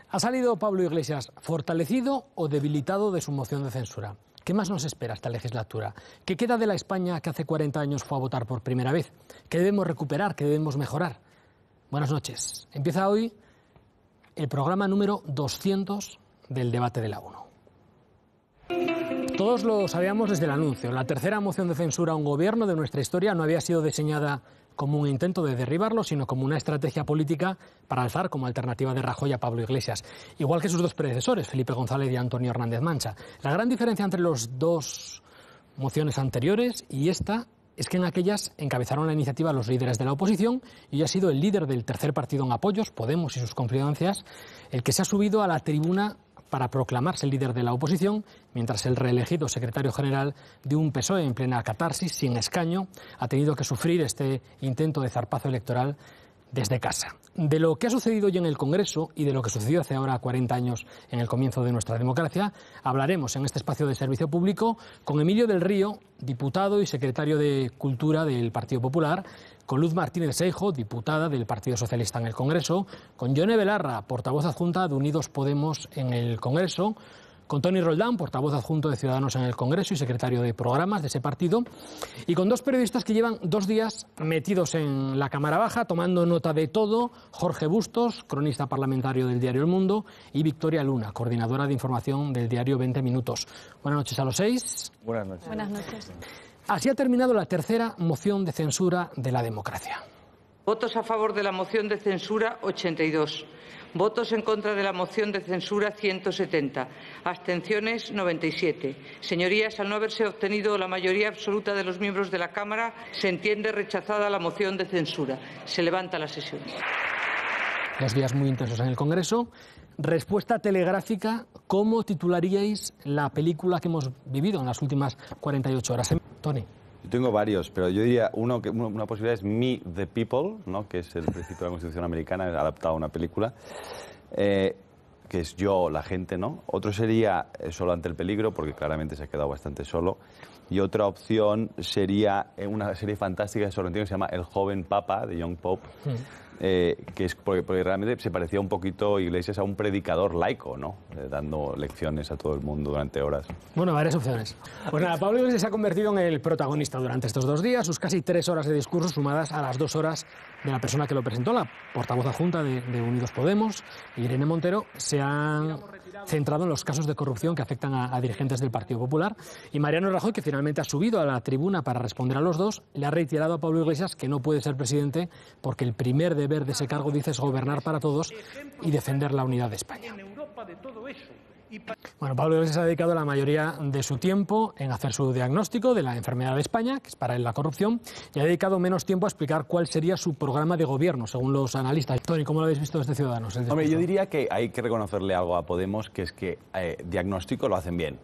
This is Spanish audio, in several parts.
¿Ha salido Pablo Iglesias fortalecido o debilitado de su moción de censura? ¿Qué más nos espera esta legislatura? ¿Qué queda de la España que hace 40 años fue a votar por primera vez? ¿Qué debemos recuperar? ¿Qué debemos mejorar? Buenas noches. Empieza hoy el programa número 200 del debate de la ONU. Todos lo sabíamos desde el anuncio. La tercera moción de censura a un gobierno de nuestra historia no había sido diseñada como un intento de derribarlo, sino como una estrategia política para alzar como alternativa de Rajoy a Pablo Iglesias, igual que sus dos predecesores, Felipe González y Antonio Hernández Mancha. La gran diferencia entre las dos mociones anteriores y esta es que en aquellas encabezaron la iniciativa los líderes de la oposición y ha sido el líder del tercer partido en apoyos, Podemos y sus confluencias, el que se ha subido a la tribuna para proclamarse el líder de la oposición, mientras el reelegido secretario general de un PSOE en plena catarsis, sin escaño, ha tenido que sufrir este intento de zarpazo electoral desde casa. De lo que ha sucedido hoy en el Congreso y de lo que sucedió hace ahora 40 años en el comienzo de nuestra democracia, hablaremos en este espacio de servicio público con Emilio del Río, diputado y secretario de Cultura del Partido Popular, con Luz Martínez Seijo, diputada del Partido Socialista en el Congreso, con Yone Belarra, portavoz adjunta de Unidos Podemos en el Congreso, con Toni Roldán, portavoz adjunto de Ciudadanos en el Congreso y secretario de programas de ese partido, y con dos periodistas que llevan 2 días metidos en la Cámara Baja, tomando nota de todo: Jorge Bustos, cronista parlamentario del diario El Mundo, y Victoria Luna, coordinadora de información del diario 20 Minutos. Buenas noches a los 6. Buenas noches. Buenas noches. Así ha terminado la tercera moción de censura de la democracia. Votos a favor de la moción de censura, 82. Votos en contra de la moción de censura, 170. Abstenciones, 97. Señorías, al no haberse obtenido la mayoría absoluta de los miembros de la Cámara, se entiende rechazada la moción de censura. Se levanta la sesión. 2 días muy intensos en el Congreso. Respuesta telegráfica: ¿cómo titularíais la película que hemos vivido en las últimas 48 horas? Tony. Yo tengo varios, pero yo diría una posibilidad es Me the People, ¿no? Que es el principio de la Constitución americana, adaptado a una película, que es yo, la gente, ¿no? Otro sería Solo ante el peligro, porque claramente se ha quedado bastante solo. Y otra opción sería una serie fantástica sobre un tío que se llama El joven papa, de Young Pope, que es porque realmente se parecía un poquito Iglesias a un predicador laico, ¿no? Dando lecciones a todo el mundo durante horas. Bueno, varias opciones. Pues nada, Pablo Iglesias se ha convertido en el protagonista durante estos 2 días, sus casi 3 horas de discurso sumadas a las 2 horas de la persona que lo presentó, la portavoz adjunta de Unidos Podemos, Irene Montero, se han centrado en los casos de corrupción que afectan a dirigentes del Partido Popular, y Mariano Rajoy, que finalmente ha subido a la tribuna para responder a los dos, le ha reiterado a Pablo Iglesias que no puede ser presidente porque el primer deber de ese cargo, dice, es gobernar para todos y defender la unidad de España. Bueno, Pablo Iglesias ha dedicado la mayoría de su tiempo en hacer su diagnóstico de la enfermedad de España, que es para él la corrupción, y ha dedicado menos tiempo a explicar cuál sería su programa de gobierno, según los analistas. Tony, ¿cómo lo habéis visto desde Ciudadanos? Hombre, yo diría que hay que reconocerle algo a Podemos, que es que diagnóstico lo hacen bien.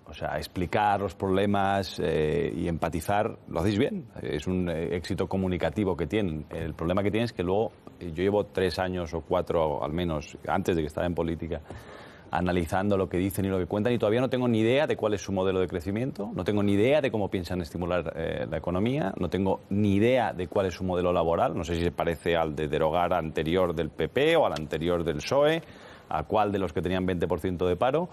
O sea, explicar los problemas y empatizar, lo hacéis bien. Es un éxito comunicativo que tienen. El problema que tienen es que luego, yo llevo 3 años o 4 al menos, antes de que estaba en política, analizando lo que dicen y lo que cuentan, y todavía no tengo ni idea de cuál es su modelo de crecimiento, no tengo ni idea de cómo piensan estimular la economía, no tengo ni idea de cuál es su modelo laboral, no sé si se parece al de derogar anterior del PP o al anterior del PSOE, a cuál de los que tenían 20% de paro.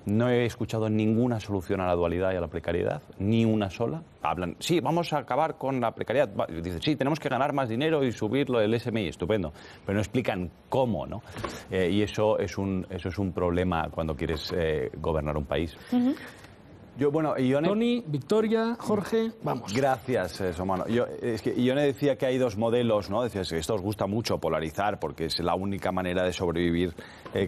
No he escuchado ninguna solución a la dualidad y a la precariedad, ni una sola. Hablan, sí, vamos a acabar con la precariedad. Dicen, sí, tenemos que ganar más dinero y subirlo el SMI, estupendo. Pero no explican cómo, ¿no? Y eso es un problema cuando quieres gobernar un país. Yo, bueno, Ione... Tony, Victoria, Jorge, vamos. Gracias, Somano. Es que Ione decía que hay 2 modelos, ¿no? Decía que esto os gusta mucho polarizar porque es la única manera de sobrevivir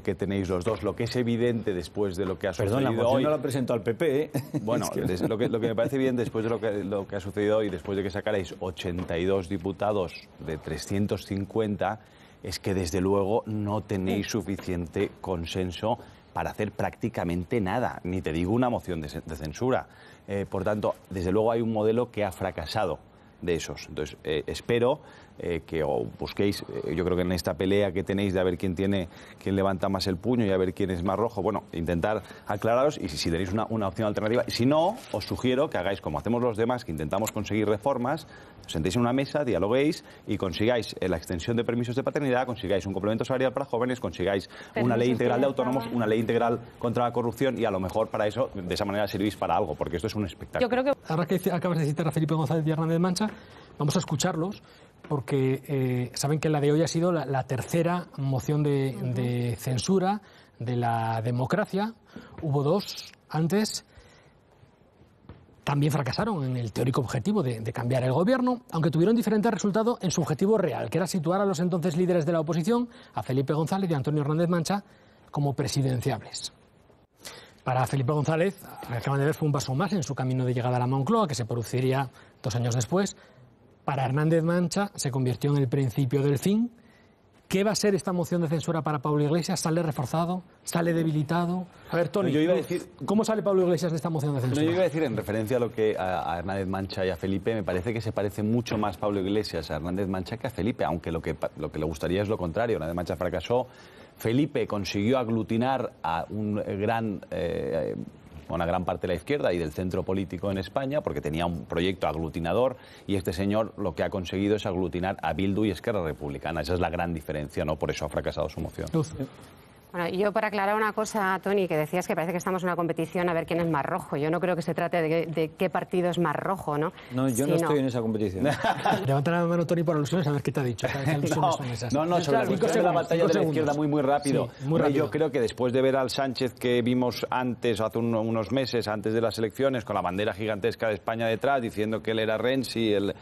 que tenéis los dos. Lo que es evidente después de lo que ha sucedido hoy... Perdón, la moción no la presentó al PP, ¿eh? Bueno, lo que me parece bien después de lo que ha sucedido hoy, después de que sacarais 82 diputados de 350, es que desde luego no tenéis suficiente consenso para hacer prácticamente nada, ni te digo una moción de censura. Por tanto, desde luego hay un modelo que ha fracasado. de esos. Entonces, espero que os busquéis, yo creo que en esta pelea que tenéis de a ver quién levanta más el puño y a ver quién es más rojo, bueno, intentar aclararos y si tenéis una opción alternativa. Si no, os sugiero que hagáis como hacemos los demás, que intentamos conseguir reformas, os sentéis en una mesa, dialoguéis y consigáis la extensión de permisos de paternidad, consigáis un complemento salarial para jóvenes, consigáis una ley integral de autónomos, una ley integral contra la corrupción y a lo mejor para eso, de esa manera servís para algo, porque esto es un espectáculo. Yo creo que... Ahora que acabas de citar a Felipe González y Hernández Mancha, vamos a escucharlos, porque saben que la de hoy ha sido la tercera moción de censura de la democracia. Hubo dos antes. También fracasaron en el teórico objetivo de cambiar el gobierno, aunque tuvieron diferente resultado en su objetivo real, que era situar a los entonces líderes de la oposición, a Felipe González y a Antonio Hernández Mancha, como presidenciables. Para Felipe González, acaban de ver, fue un paso más en su camino de llegada a la Moncloa, que se produciría 2 años después. Para Hernández Mancha se convirtió en el principio del fin. ¿Qué va a ser esta moción de censura para Pablo Iglesias? ¿Sale reforzado? ¿Sale debilitado? A ver, Tony, yo iba a decir, ¿cómo sale Pablo Iglesias de esta moción de censura? No, yo iba a decir, en referencia a lo que a Hernández Mancha y a Felipe, me parece que se parece mucho más Pablo Iglesias a Hernández Mancha que a Felipe, aunque lo que le gustaría es lo contrario. Hernández Mancha fracasó. Felipe consiguió aglutinar a una gran parte de la izquierda y del centro político en España, porque tenía un proyecto aglutinador, y este señor lo que ha conseguido es aglutinar a Bildu y Esquerra Republicana. Esa es la gran diferencia, ¿no? Por eso ha fracasado su moción. Bueno, yo para aclarar una cosa, Tony, que decías que parece que estamos en una competición a ver quién es más rojo. Yo no creo que se trate de qué partido es más rojo, ¿no? No, yo no estoy en esa competición. Levanta la mano, Tony, por alusiones, a ver qué te ha dicho. No, sobre la cuestión de la batalla de la izquierda, muy rápido. Sí, muy rápido. Yo creo que después de ver al Sánchez que vimos antes, hace unos meses, antes de las elecciones, con la bandera gigantesca de España detrás, diciendo que él era Renzi, el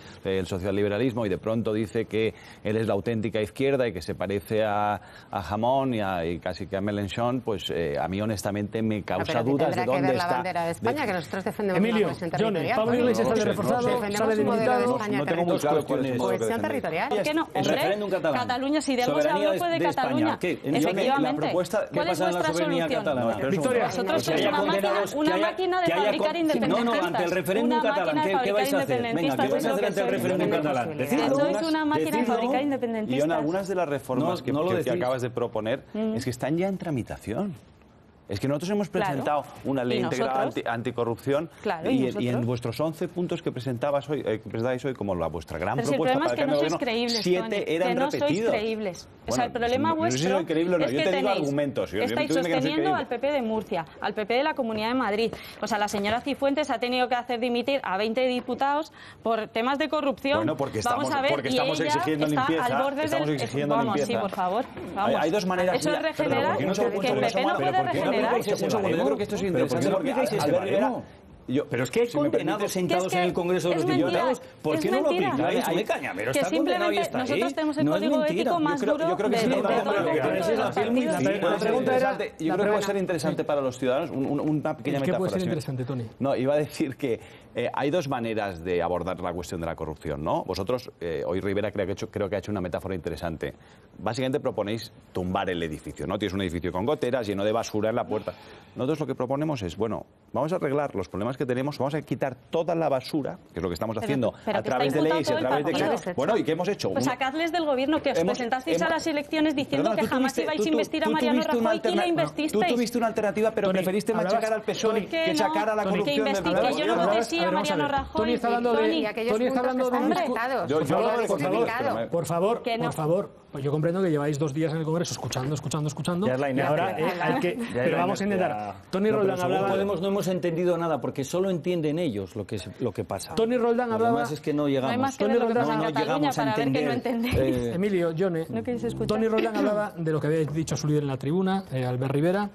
socialliberalismo, y de pronto dice que él es la auténtica izquierda y que se parece a Jamón y casi que a Mélenchon, pues a mí honestamente me causa dudas de dónde está. La bandera de España, que nosotros defendemos Emilio, una cohesión territorial. Pablo Iglesias sale reforzado, sale debilitado. No tengo muy claro cohesión territorial. ¿Por qué no? El referéndum catalán. Cataluña, si demos al bloque de Cataluña. Efectivamente. ¿Cuál es vuestra solución? Victoria, Nosotros sois una máquina de fabricar independentistas. No, ante el referéndum catalán, ¿qué vais a hacer? Venga, ¿qué vais a hacer ante el referéndum catalán? Sois una máquina de fabricar independentistas. Y en algunas de las reformas que acabas de proponer es que están ya en tramitación. Es que nosotros hemos presentado una ley integral anticorrupción y en vuestros 11 puntos que presentáis hoy como vuestra gran propuesta para el cambio de gobierno, 7 eran repetidos. No sois creíbles. O sea, el problema vuestro es que yo te digo argumentos. Estáis sosteniendo al PP de Murcia, al PP de la Comunidad de Madrid. O sea, la señora Cifuentes ha tenido que hacer dimitir a 20 diputados por temas de corrupción. Bueno, porque estamos exigiendo limpieza. Vamos, sí, por favor. Hay dos maneras. Eso es regenerar, que el PP no puede regenerar. Yo creo que esto es interesante porque pero es que hay condenados sentados en el Congreso de los Diputados. ¿Por qué no lo aplicáis? Cañamero está condenado y está ahí. Nosotros tenemos el código ético más duro de todo el La pregunta era, yo creo que puede ser interesante para los ciudadanos, una pequeña metáfora. ¿Qué puede ser interesante, Tony? No, iba a decir que hay dos maneras de abordar la cuestión de la corrupción, ¿no? Vosotros, hoy Rivera creo que ha hecho una metáfora interesante. Básicamente proponéis tumbar el edificio, ¿no? Tienes un edificio con goteras, lleno de basura en la puerta. Nosotros lo que proponemos es, bueno, vamos a arreglar los problemas que tenemos, vamos a quitar toda la basura, que es lo que estamos haciendo a través de leyes y a través de... Bueno, ¿y qué hemos hecho? Pues sacadles del gobierno, que os presentasteis a las elecciones diciendo que jamás ibais a investir a Mariano Rajoy y le investisteis. Tú tuviste una alternativa, pero preferiste machacar al PSOE que sacar a la corrupción del que yo no voté sí a Mariano Rajoy. Tony está hablando de... Por favor, pues yo comprendo que lleváis 2 días en el Congreso escuchando. Y ahora pero vamos a intentar. Tony Roldán hablaba... Podemos no hemos entendido nada, porque solo entienden ellos lo que pasa. Tony Roldán hablaba... Lo demás es que no llegamos. No hay más que ver lo que pasa en Cataluña para ver que no entendéis. Emilio, Yone, Tony Roldán hablaba de lo que había dicho su líder en la tribuna, Albert Rivera,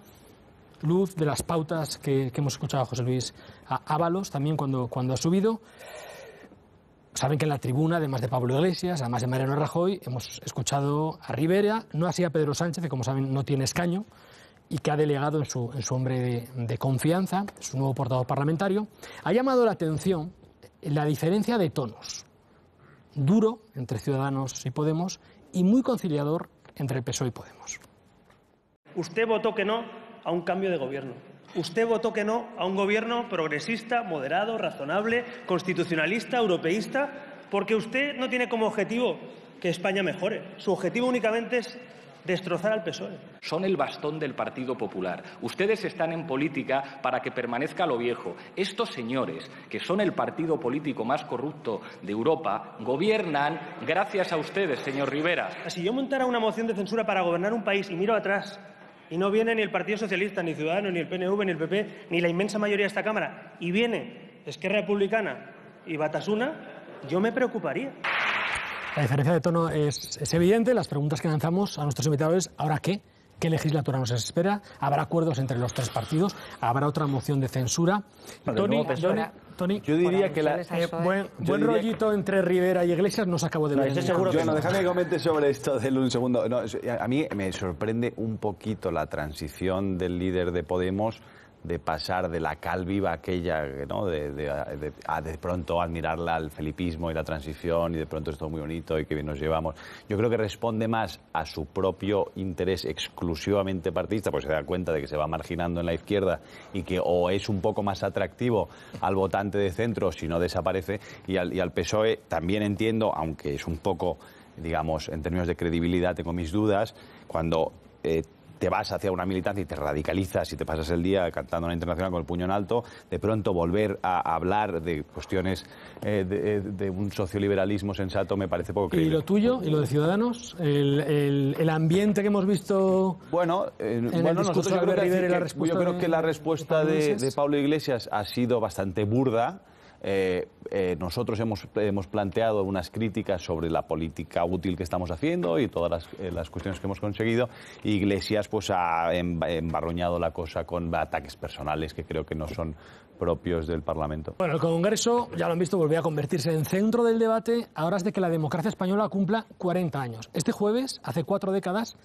luz de las pautas que hemos escuchado a José Luis Ábalos también cuando ha subido. Saben que en la tribuna, además de Pablo Iglesias, además de Mariano Rajoy, hemos escuchado a Rivera, no así a Pedro Sánchez, que como saben no tiene escaño, y que ha delegado en su hombre de confianza, su nuevo portavoz parlamentario. Ha llamado la atención la diferencia de tonos. Duro entre Ciudadanos y Podemos y muy conciliador entre el PSOE y Podemos. Usted votó que no a un cambio de gobierno. Usted votó que no a un gobierno progresista, moderado, razonable, constitucionalista, europeísta. porque usted no tiene como objetivo que España mejore. Su objetivo únicamente es destrozar al PSOE. Son el bastón del Partido Popular. Ustedes están en política para que permanezca lo viejo. Estos señores, que son el partido político más corrupto de Europa, gobiernan gracias a ustedes, señor Rivera. Si yo montara una moción de censura para gobernar un país y miro atrás y no viene ni el Partido Socialista, ni Ciudadanos, ni el PNV, ni el PP, ni la inmensa mayoría de esta Cámara, y viene Esquerra Republicana y Batasuna, yo me preocuparía. La diferencia de tono es evidente. Las preguntas que lanzamos a nuestros invitados es ¿ahora qué? ¿Qué legislatura nos espera? ¿Habrá acuerdos entre los tres partidos? ¿Habrá otra moción de censura? Tony, yo diría que buen rollito entre Rivera y Iglesias no se acabó de ver. Bueno, déjame que comente sobre esto de un segundo. No, a mí me sorprende un poquito la transición del líder de Podemos de pasar de la cal viva aquella, ¿no? de pronto admirarla al felipismo y la transición y de pronto es todo muy bonito y que bien nos llevamos. Yo creo que responde más a su propio interés exclusivamente partidista, pues se da cuenta de que se va marginando en la izquierda y que o es un poco más atractivo al votante de centro si no desaparece y al PSOE también entiendo, aunque es un poco, digamos, en términos de credibilidad tengo mis dudas, cuando te vas hacia una militancia y te radicalizas y te pasas el día cantando una internacional con el puño en alto, de pronto volver a hablar de cuestiones de un socioliberalismo sensato me parece poco creíble. ¿Y lo tuyo? ¿Y lo de Ciudadanos? ¿El ambiente que hemos visto en el discurso de Albert Rivera y la respuesta? Yo creo que la respuesta de Pablo Iglesias ha sido bastante burda. Nosotros hemos planteado unas críticas sobre la política útil que estamos haciendo y todas las cuestiones que hemos conseguido. Iglesias pues ha embarroñado la cosa con ataques personales que creo que no son propios del Parlamento. Bueno, el Congreso, ya lo han visto, volvió a convertirse en centro del debate a horas de que la democracia española cumpla 40 años. Este jueves, hace 4 décadas,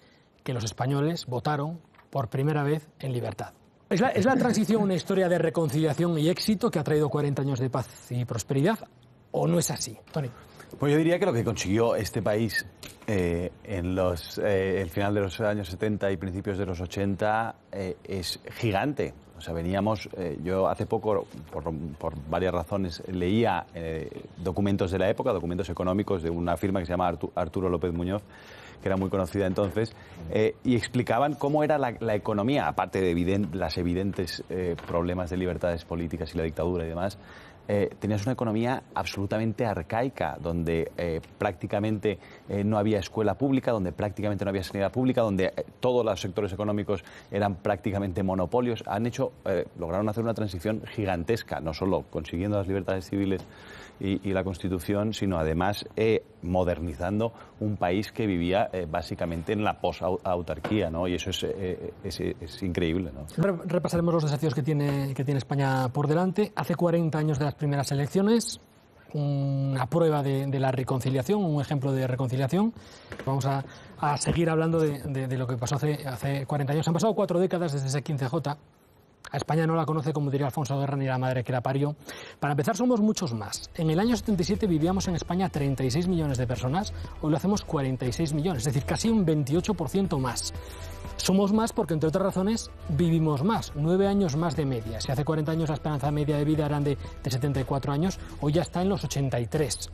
que los españoles votaron por primera vez en libertad. ¿Es la transición una historia de reconciliación y éxito que ha traído 40 años de paz y prosperidad? ¿O no es así, Tony? Pues yo diría que lo que consiguió este país en el final de los años 70 y principios de los 80 es gigante. O sea, veníamos, yo hace poco, por varias razones, leía documentos de la época, documentos económicos de una firma que se llama Arturo López Muñoz, que era muy conocida entonces, y explicaban cómo era la economía, aparte de las evidentes problemas de libertades políticas y la dictadura y demás. Tenías una economía absolutamente arcaica, donde prácticamente no había escuela pública, donde prácticamente no había sanidad pública, donde todos los sectores económicos eran prácticamente monopolios. Lograron hacer una transición gigantesca, no solo consiguiendo las libertades civiles y la Constitución, sino además modernizando un país que vivía básicamente en la posautarquía, ¿no? Y eso es increíble, ¿no? Repasaremos los desafíos que tiene España por delante. Hace 40 años de las primeras elecciones, una prueba de la reconciliación, un ejemplo de reconciliación. Vamos a seguir hablando de lo que pasó hace 40 años. Han pasado 4 décadas desde ese 15J. A España no la conoce, como diría Alfonso Guerra, ni la madre que la parió. Para empezar, somos muchos más. En el año 77 vivíamos en España 36 millones de personas, hoy lo hacemos 46 millones, es decir, casi un 28% más. Somos más porque, entre otras razones, vivimos más, 9 años más de media. Si hace 40 años la esperanza media de vida eran de 74 años, hoy ya está en los 83.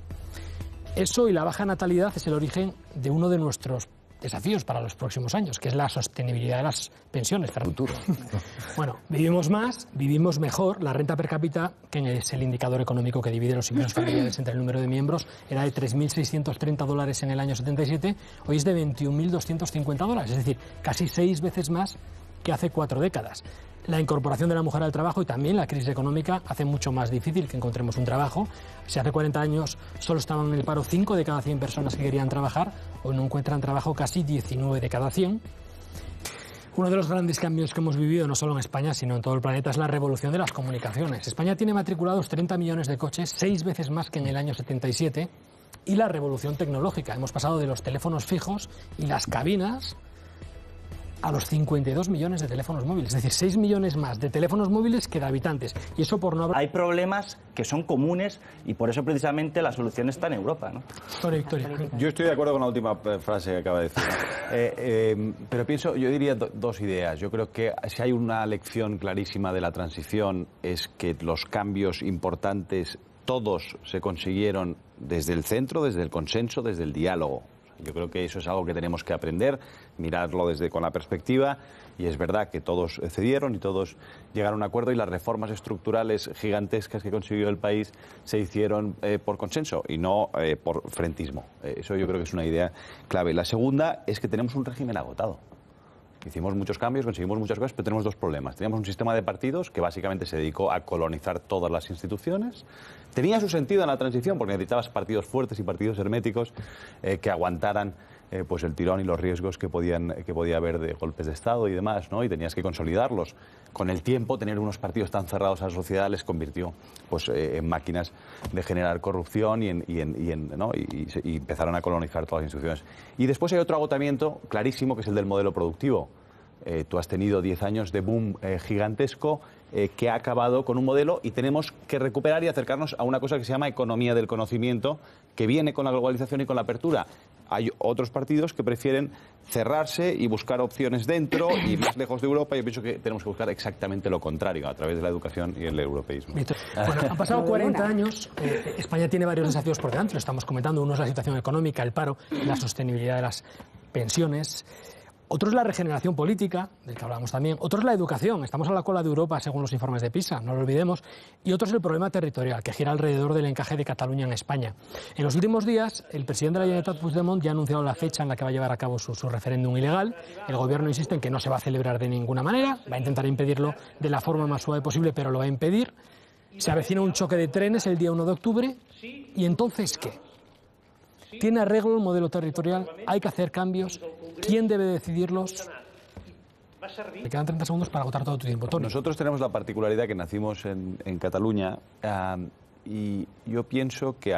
Eso y la baja natalidad es el origen de uno de nuestros desafíos para los próximos años, que es la sostenibilidad de las pensiones para el futuro. Bueno, vivimos más, vivimos mejor. La renta per cápita, que es el indicador económico que divide los ingresos familiares entre el número de miembros, era de $3.630 en el año 77, hoy es de $21.250, es decir, casi 6 veces más que hace 4 décadas. La incorporación de la mujer al trabajo y también la crisis económica hace mucho más difícil que encontremos un trabajo. Si hace 40 años solo estaban en el paro 5 de cada 100 personas que querían trabajar, hoy no encuentran trabajo casi 19 de cada 100. Uno de los grandes cambios que hemos vivido, no solo en España, sino en todo el planeta, es la revolución de las comunicaciones. España tiene matriculados 30 millones de coches, 6 veces más que en el año 77, y la revolución tecnológica. Hemos pasado de los teléfonos fijos y las cabinas a los 52 millones de teléfonos móviles, es decir, 6 millones más de teléfonos móviles que de habitantes. Y eso por no hablar... Hay problemas que son comunes y por eso precisamente la solución está en Europa, ¿no? Victoria. Yo estoy de acuerdo con la última frase que acaba de decir. Pero yo diría dos ideas. Yo creo que si hay una lección clarísima de la transición es que los cambios importantes todos se consiguieron desde el centro, desde el consenso, desde el diálogo. Yo creo que eso es algo que tenemos que aprender, mirarlo con la perspectiva, y es verdad que todos cedieron y todos llegaron a un acuerdo, y las reformas estructurales gigantescas que consiguió el país se hicieron por consenso y no por frentismo. Eso yo creo que es una idea clave. La segunda es que tenemos un régimen agotado. Hicimos muchos cambios, conseguimos muchas cosas, pero tenemos dos problemas. Teníamos un sistema de partidos que básicamente se dedicó a colonizar todas las instituciones. Tenía su sentido en la transición porque necesitabas partidos fuertes y partidos herméticos que aguantaran pues el tirón y los riesgos que podía haber de golpes de Estado y demás, ¿no? Y tenías que consolidarlos. Con el tiempo, tener unos partidos tan cerrados a la sociedad les convirtió pues, en máquinas de generar corrupción y empezaron a colonizar todas las instituciones. Y después hay otro agotamiento clarísimo, que es el del modelo productivo. Tú has tenido 10 años de boom gigantesco que ha acabado con un modelo, y tenemos que recuperar y acercarnos a una cosa que se llama economía del conocimiento, que viene con la globalización y con la apertura. Hay otros partidos que prefieren cerrarse y buscar opciones dentro y más lejos de Europa. Yo pienso que tenemos que buscar exactamente lo contrario, a través de la educación y el europeísmo. Bueno, han pasado 40 años. España tiene varios desafíos por delante, lo estamos comentando. Uno es la situación económica, el paro, la sostenibilidad de las pensiones. Otro es la regeneración política, del que hablamos también. Otro es la educación. Estamos a la cola de Europa, según los informes de PISA, no lo olvidemos. Y otro es el problema territorial, que gira alrededor del encaje de Cataluña en España. En los últimos días, el presidente de la Generalitat, Puigdemont, ya ha anunciado la fecha en la que va a llevar a cabo su referéndum ilegal. El gobierno insiste en que no se va a celebrar de ninguna manera. Va a intentar impedirlo de la forma más suave posible, pero lo va a impedir. Se avecina un choque de trenes el día 1 de octubre. ¿Y entonces qué? ¿Tiene arreglo el modelo territorial? ¿Hay que hacer cambios? ¿Quién debe decidirlos? Me quedan 30 segundos para agotar todo tu tiempo, Toni. Nosotros tenemos la particularidad que nacimos en Cataluña y yo pienso que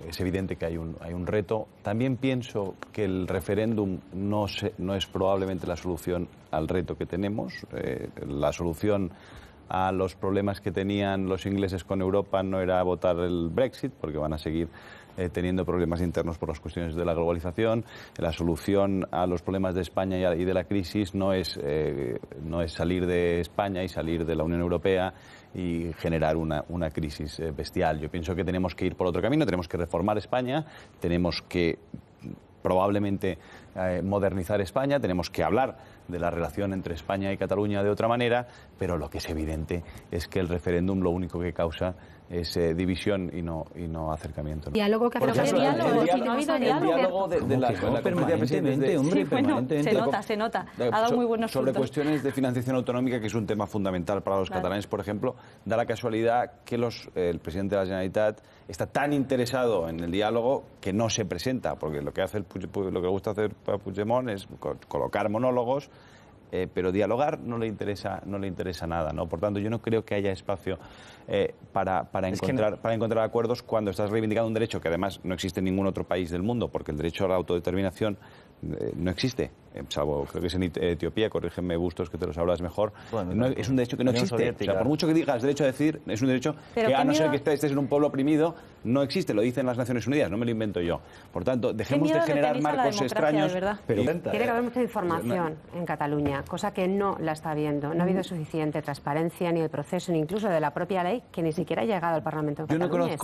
es evidente que hay un reto. También pienso que el referéndum no es probablemente la solución al reto que tenemos. La solución a los problemas que tenían los ingleses con Europa no era votar el Brexit, porque van a seguir teniendo problemas internos por las cuestiones de la globalización. La solución a los problemas de España y de la crisis no es salir de España y salir de la Unión Europea y generar una crisis bestial. Yo pienso que tenemos que ir por otro camino, tenemos que reformar España, tenemos que probablemente modernizar España, tenemos que hablar de la relación entre España y Cataluña de otra manera, pero lo que es evidente es que el referéndum lo único que causa es división y no acercamiento. Diálogo que ha habido diálogo de la permanentemente, hombre, permanentemente. Se nota. Ha dado muy buenos sobre puntos. Cuestiones de financiación autonómica, que es un tema fundamental para los catalanes, por ejemplo, da la casualidad que el presidente de la Generalitat está tan interesado en el diálogo que no se presenta, porque lo que le gusta hacer a Puigdemont es colocar monólogos, pero dialogar no le interesa nada, ¿no? Por tanto, yo no creo que haya espacio para encontrar acuerdos cuando estás reivindicando un derecho que además no existe en ningún otro país del mundo, porque el derecho a la autodeterminación no existe, salvo creo que es en Etiopía, corrígeme Bustos que te lo sabrás mejor. Bueno, es un derecho que no existe. O sea, por mucho que digas derecho a decidir, es un derecho que a no ser que estés en un pueblo oprimido, no existe, lo dicen las Naciones Unidas, no me lo invento yo. Por tanto, dejemos de generar marcos extraños. Pero tiene que haber mucha información en Cataluña, cosa que no la está habiendo. No ha habido suficiente transparencia ni del proceso, ni incluso de la propia ley, que ni siquiera ha llegado al Parlamento de Cataluña.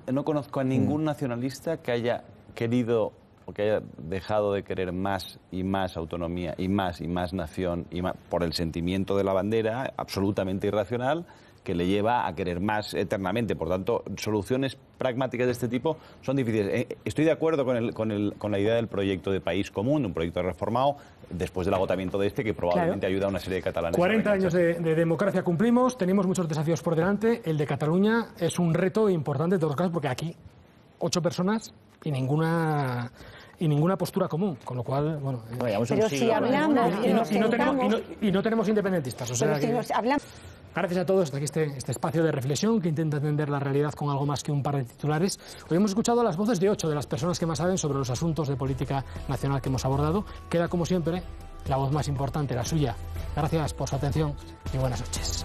Yo no conozco a ningún nacionalista que haya querido o que haya dejado de querer más y más autonomía y más nación y más, por el sentimiento de la bandera absolutamente irracional que le lleva a querer más eternamente. Por tanto, soluciones pragmáticas de este tipo son difíciles. Estoy de acuerdo con la idea del proyecto de país común, un proyecto reformado después del agotamiento de que probablemente ayuda a una serie de catalanes. 40 años de democracia cumplimos, tenemos muchos desafíos por delante. El de Cataluña es un reto importante en todos los casos, porque aquí 8 personas y ninguna postura común, con lo cual, bueno... Pero si hablamos... Y no tenemos independentistas, o sea que... Gracias a todos. Hasta aquí este espacio de reflexión que intenta entender la realidad con algo más que un par de titulares. Hoy hemos escuchado las voces de 8 de las personas que más saben sobre los asuntos de política nacional que hemos abordado. Queda, como siempre, la voz más importante, la suya. Gracias por su atención y buenas noches.